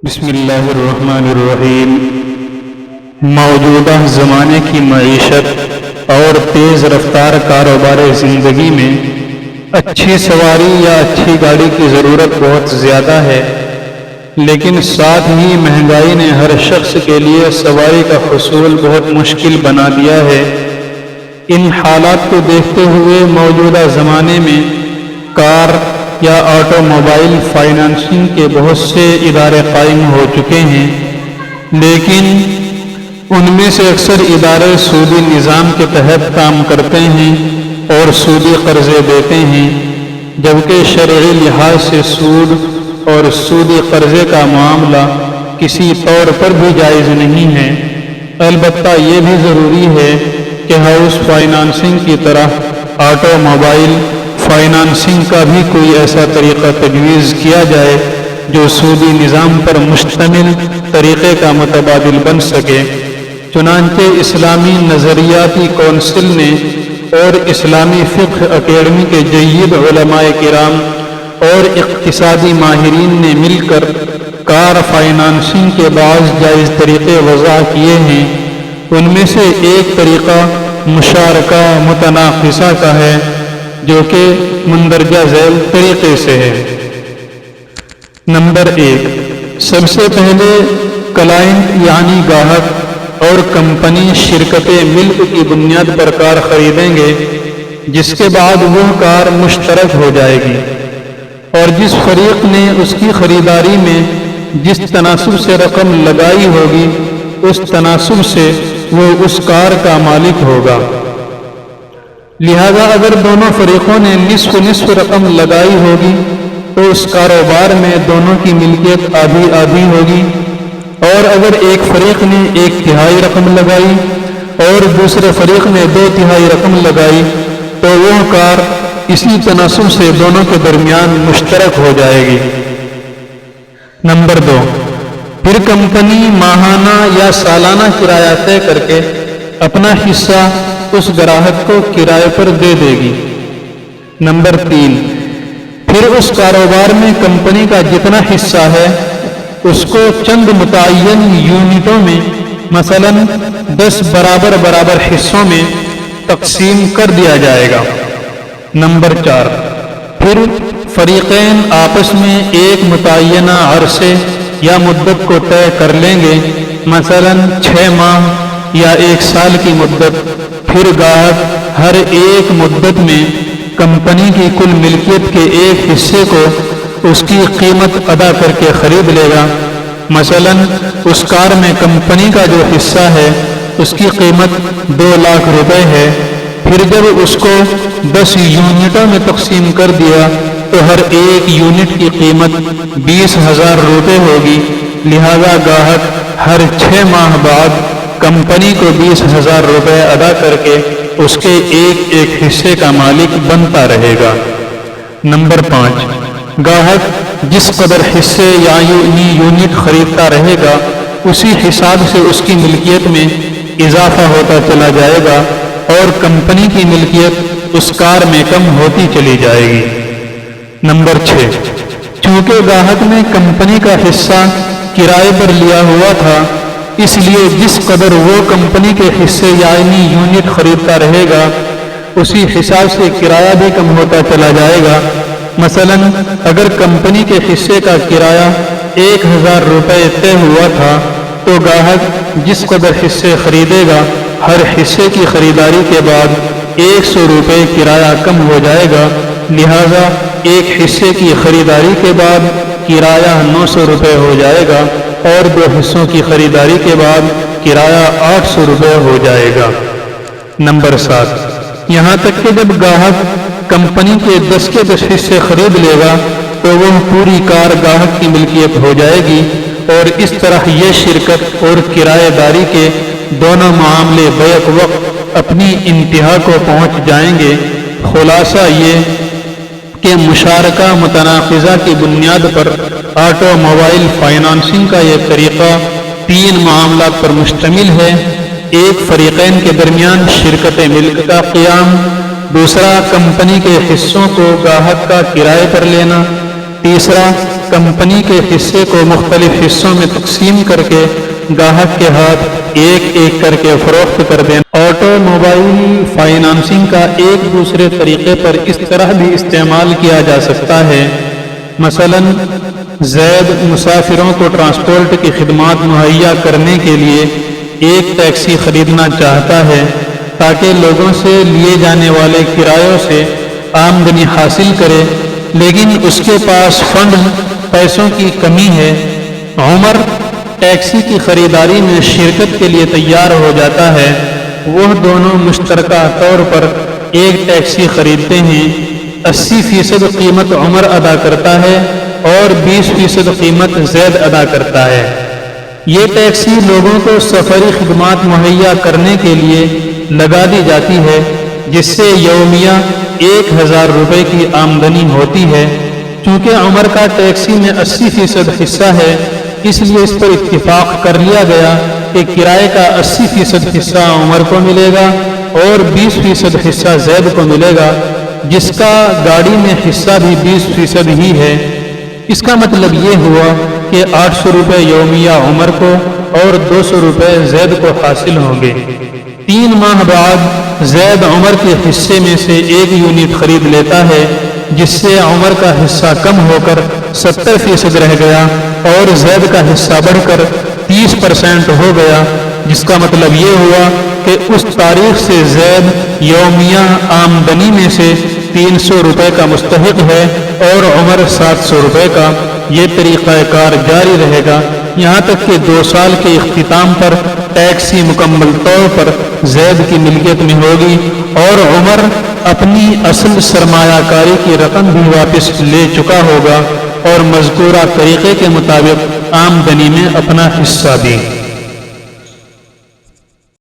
بسم اللہ الرحمن الرحیم۔ موجودہ زمانے کی معیشت اور تیز رفتار کاروبار زندگی میں اچھی سواری یا اچھی گاڑی کی ضرورت بہت زیادہ ہے، لیکن ساتھ ہی مہنگائی نے ہر شخص کے لیے سواری کا حصول بہت مشکل بنا دیا ہے۔ ان حالات کو دیکھتے ہوئے موجودہ زمانے میں کار یا آٹو موبائل فائنانسنگ کے بہت سے ادارے قائم ہو چکے ہیں، لیکن ان میں سے اکثر ادارے سودی نظام کے تحت کام کرتے ہیں اور سودی قرضے دیتے ہیں، جبکہ شرعی لحاظ سے سود اور سودی قرضے کا معاملہ کسی طور پر بھی جائز نہیں ہے۔ البتہ یہ بھی ضروری ہے کہ ہاؤس فائنانسنگ کی طرح آٹو موبائل فائنانسنگ کا بھی کوئی ایسا طریقہ تجویز کیا جائے جو سودی نظام پر مشتمل طریقے کا متبادل بن سکے۔ چنانچہ اسلامی نظریاتی کونسل نے اور اسلامی فقہ اکیڈمی کے جید علماء کرام اور اقتصادی ماہرین نے مل کر کار فائنانسنگ کے بعض جائز طریقے وضع کیے ہیں۔ ان میں سے ایک طریقہ مشارکہ متناقصہ کا ہے، جو کہ مندرجہ ذیل طریقے سے ہے۔ نمبر 1، سب سے پہلے کلائنٹ یعنی گاہک اور کمپنی شرکت ملک کی بنیاد پر کار خریدیں گے، جس کے بعد وہ کار مشترک ہو جائے گی، اور جس فریق نے اس کی خریداری میں جس تناسب سے رقم لگائی ہوگی اس تناسب سے وہ اس کار کا مالک ہوگا۔ لہذا اگر دونوں فریقوں نے نصف رقم لگائی ہوگی تو اس کاروبار میں دونوں کی ملکیت آدھی آدھی ہوگی، اور اگر ایک فریق نے 1/3 رقم لگائی اور دوسرے فریق نے 2/3 رقم لگائی تو وہ کار اسی تناسب سے دونوں کے درمیان مشترک ہو جائے گی۔ نمبر 2، پھر کمپنی ماہانہ یا سالانہ کرایہ طے کر کے اپنا حصہ اس گراہک کو کرائے پر دے دے گی۔ نمبر 3، پھر اس کاروبار میں کمپنی کا جتنا حصہ ہے اس کو چند متعین یونٹوں میں مثلا 10 برابر حصوں میں تقسیم کر دیا جائے گا۔ نمبر 4، پھر فریقین آپس میں ایک متعینہ عرصے یا مدت کو طے کر لیں گے، مثلا 6 ماہ یا 1 سال کی مدت۔ پھر گاہک ہر ایک مدت میں کمپنی کی کل ملکیت کے ایک حصے کو اس کی قیمت ادا کر کے خرید لے گا۔ مثلا اس کار میں کمپنی کا جو حصہ ہے اس کی قیمت 2 لاکھ روپے ہے۔ پھر جب اس کو 10 یونٹوں میں تقسیم کر دیا تو ہر ایک یونٹ کی قیمت 20,000 روپے ہوگی۔ لہذا گاہک ہر 6 ماہ بعد کمپنی کو 20,000 روپے ادا کر کے اس کے ایک حصے کا مالک بنتا رہے گا۔ نمبر 5، گاہک جس قدر حصے یا یونٹ خریدتا رہے گا اسی حساب سے اس کی ملکیت میں اضافہ ہوتا چلا جائے گا اور کمپنی کی ملکیت اس کار میں کم ہوتی چلی جائے گی۔ نمبر 6، چونکہ گاہک نے کمپنی کا حصہ کرائے پر لیا ہوا تھا، اس لیے جس قدر وہ کمپنی کے حصے یعنی یونٹ خریدتا رہے گا اسی حساب سے کرایہ بھی کم ہوتا چلا جائے گا۔ مثلا اگر کمپنی کے حصے کا کرایہ 1,000 روپے طے ہوا تھا تو گاہک جس قدر حصے خریدے گا ہر حصے کی خریداری کے بعد 100 روپے کرایہ کم ہو جائے گا۔ لہذا ایک حصے کی خریداری کے بعد کرایہ 900 روپے ہو جائے گا اور 2 حصوں کی خریداری کے بعد کرایہ 800 روپے ہو جائے گا۔ نمبر 7، یہاں تک کہ جب گاہک کمپنی کے 10 کے 10 حصے خرید لے گا تو وہ پوری کار گاہک کی ملکیت ہو جائے گی، اور اس طرح یہ شرکت اور کرایہ داری کے دونوں معاملے بیک وقت اپنی انتہا کو پہنچ جائیں گے۔ خلاصہ یہ کہ مشارکہ متناقضہ کی بنیاد پر آٹو موبائل فائنانسنگ کا یہ طریقہ 3 معاملات پر مشتمل ہے۔ ایک، فریقین کے درمیان شرکت ملک کا قیام۔ دوسرا، کمپنی کے حصوں کو گاہک کا کرائے پر لینا۔ تیسرا، کمپنی کے حصے کو مختلف حصوں میں تقسیم کر کے گاہک کے ہاتھ ایک ایک کر کے فروخت کر دینا۔ آٹو موبائل فائنانسنگ کا ایک دوسرے طریقے پر اس طرح بھی استعمال کیا جا سکتا ہے۔ مثلا زید مسافروں کو ٹرانسپورٹ کی خدمات مہیا کرنے کے لیے ایک ٹیکسی خریدنا چاہتا ہے تاکہ لوگوں سے لیے جانے والے کرایوں سے آمدنی حاصل کرے، لیکن اس کے پاس پیسوں کی کمی ہے۔ عمر ٹیکسی کی خریداری میں شرکت کے لیے تیار ہو جاتا ہے۔ وہ دونوں مشترکہ طور پر ایک ٹیکسی خریدتے ہیں۔ 80% قیمت عمر ادا کرتا ہے اور 20% قیمت زید ادا کرتا ہے۔ یہ ٹیکسی لوگوں کو سفری خدمات مہیا کرنے کے لیے لگا دی جاتی ہے، جس سے یومیہ 1000 روپے کی آمدنی ہوتی ہے۔ چونکہ عمر کا ٹیکسی میں 80% حصہ ہے، اس لیے اس پر اتفاق کر لیا گیا کہ کرائے کا 80% حصہ عمر کو ملے گا اور 20% حصہ زید کو ملے گا، جس کا گاڑی میں حصہ بھی 20% ہی ہے۔ اس کا مطلب یہ ہوا کہ 800 روپے یومیہ عمر کو اور 200 روپے زید کو حاصل ہوں گے۔ 3 ماہ بعد زید عمر کے حصے میں سے 1 یونٹ خرید لیتا ہے، جس سے عمر کا حصہ کم ہو کر 70% رہ گیا اور زید کا حصہ بڑھ کر 30% ہو گیا، جس کا مطلب یہ ہوا کہ اس تاریخ سے زید یومیہ آمدنی میں سے 300 روپے کا مستحق ہے اور عمر 700 روپے کا۔ یہ طریقہ کار جاری رہے گا یہاں تک کہ 2 سال کے اختتام پر ٹیکسی مکمل طور پر زید کی ملکیت میں ہوگی اور عمر اپنی اصل سرمایہ کاری کی رقم بھی واپس لے چکا ہوگا اور مذکورہ طریقے کے مطابق آمدنی میں اپنا حصہ بھی۔